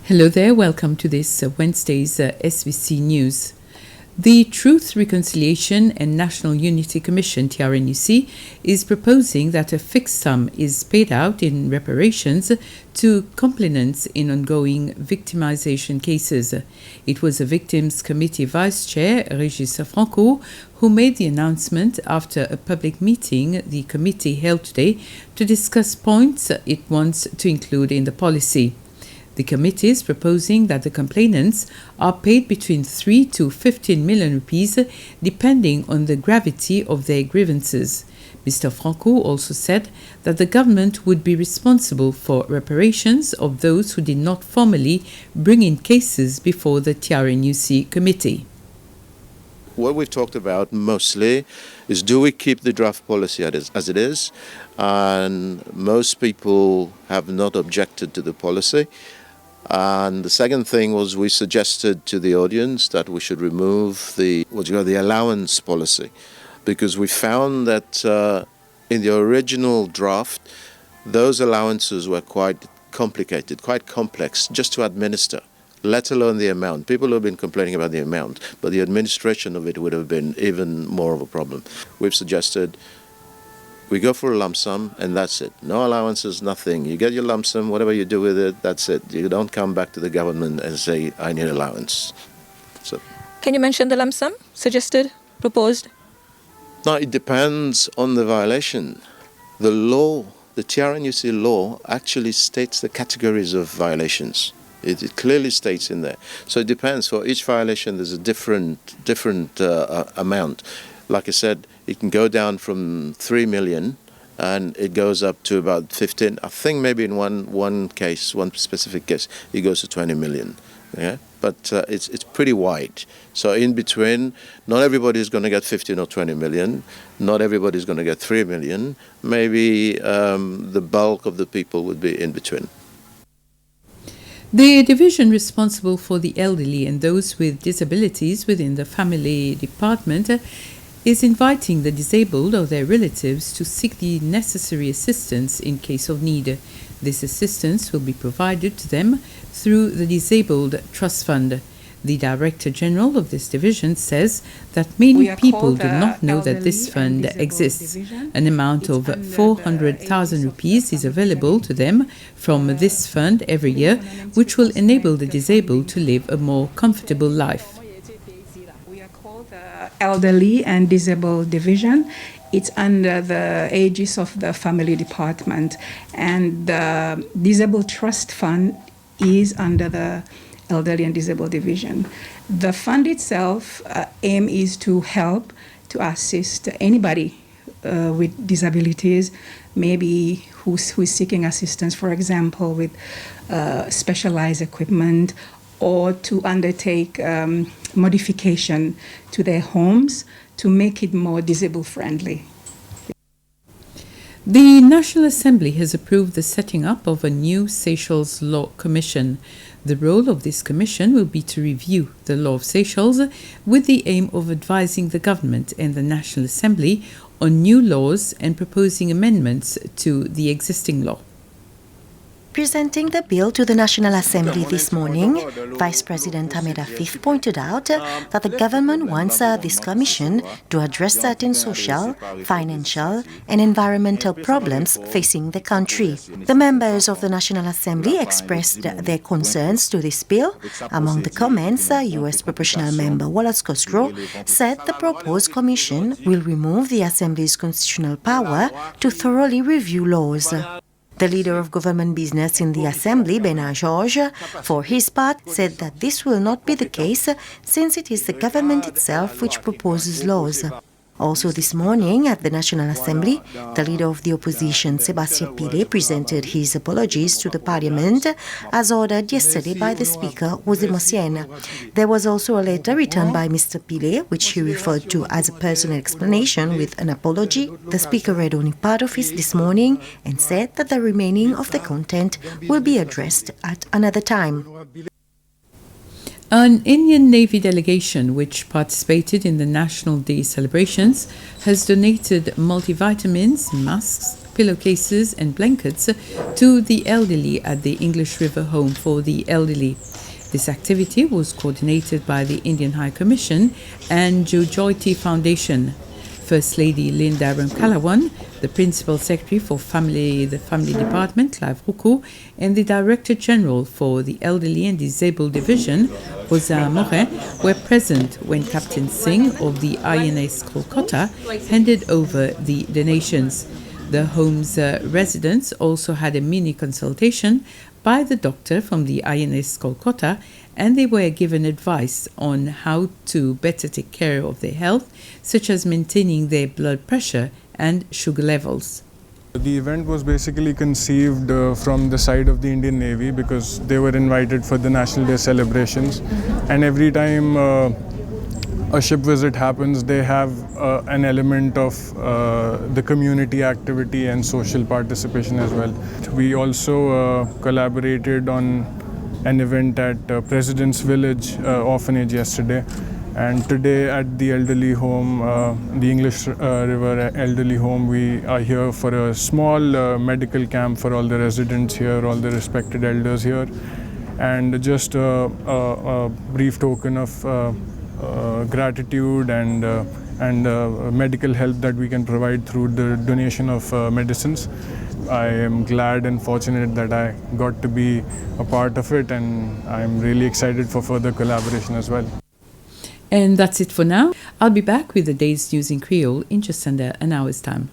Hello there, welcome to this Wednesday's SBC News. The Truth, Reconciliation and National Unity Commission, TRNUC, is proposing that a fixed sum is paid out in reparations to complainants in ongoing victimization cases. It was a Victims Committee Vice Chair, Régis Franco, who made the announcement after a public meeting the committee held today to discuss points it wants to include in the policy. The committee is proposing that the complainants are paid between 3 to 15 million rupees depending on the gravity of their grievances. Mr. Franco also said that the government would be responsible for reparations of those who did not formally bring in cases before the TRNUC committee. What we've talked about mostly is, do we keep the draft policy as it is? And most people have not objected to the policy. And the second thing was, we suggested to the audience that we should remove the allowance policy, because we found that in the original draft, those allowances were quite complicated, quite complex just to administer, let alone the amount. People have been complaining about the amount, but the administration of it would have been even more of a problem. We've suggested we go for a lump sum, and that's it. No allowances, nothing. You get your lump sum, whatever you do with it, that's it. You don't come back to the government and say, I need allowance. So, can you mention the lump sum suggested, proposed? No, it depends on the violation. The law, the TRNUC law, actually states the categories of violations. It clearly states in there. So it depends. For each violation, there's a different amount. Like I said, it can go down from 3 million and it goes up to about 15. I think maybe in one case, one specific case, it goes to 20 million. Yeah? But it's pretty wide. So in between, not everybody is going to get 15 or 20 million. Not everybody is going to get 3 million. Maybe the bulk of the people would be in between. The division responsible for the elderly and those with disabilities within the Family Department is inviting the disabled or their relatives to seek the necessary assistance in case of need. This assistance will be provided to them through the Disabled Trust Fund. The Director General of this division says that many people do not know that this fund exists. An amount of 400,000 rupees is available to them from this fund every year, which will enable the disabled to live a more comfortable life. Elderly and Disabled Division. It's under the aegis of the Family Department, and the Disabled Trust Fund is under the Elderly and Disabled Division. The fund itself aim is to help, to assist anybody with disabilities, maybe who's seeking assistance, for example, with specialized equipment, or to undertake modification to their homes to make it more disabled-friendly. The National Assembly has approved the setting up of a new Seychelles Law Commission. The role of this commission will be to review the law of Seychelles with the aim of advising the government and the National Assembly on new laws and proposing amendments to the existing law. Presenting the bill to the National Assembly this morning, Vice President Ahmed Afif pointed out that the government wants this commission to address certain social, financial and environmental problems facing the country. The members of the National Assembly expressed their concerns to this bill. Among the comments, U.S. Proportional Member Wallace Costro said the proposed commission will remove the Assembly's constitutional power to thoroughly review laws. The leader of government business in the Assembly, Bernard Georges, for his part, said that this will not be the case since it is the government itself which proposes laws. Also this morning at the National Assembly, the leader of the opposition, Sébastien Pile, presented his apologies to the Parliament as ordered yesterday by the Speaker, José Mossienne. There was also a letter written by Mr. Pile, which he referred to as a personal explanation with an apology. The Speaker read only part of it this morning and said that the remaining of the content will be addressed at another time. An Indian Navy delegation which participated in the National Day celebrations has donated multivitamins, masks, pillowcases and blankets to the elderly at the English River Home for the Elderly. This activity was coordinated by the Indian High Commission and Jojoti Foundation. First Lady Linda Ramkalawan, the Principal Secretary for the Family Department, Clive Ruku, and the Director General for the Elderly and Disabled Division, Rosa Moret, were present when Captain Singh of the INS Kolkata handed over the donations. The home's residents also had a mini consultation by the doctor from the INS Kolkata, and they were given advice on how to better take care of their health, such as maintaining their blood pressure and sugar levels. The event was basically conceived from the side of the Indian Navy because they were invited for the National Day celebrations, and every time a ship visit happens, they have an element of the community activity and social participation as well. We also collaborated on an event at President's Village Orphanage yesterday, and today at the elderly home, the English River Elderly Home, we are here for a small medical camp for all the residents here, all the respected elders here, and just a brief token of gratitude and medical help that we can provide through the donation of medicines. I am glad and fortunate that I got to be a part of it, and I'm really excited for further collaboration as well. And that's it for now. I'll be back with the day's news in Creole in just under an hour's time.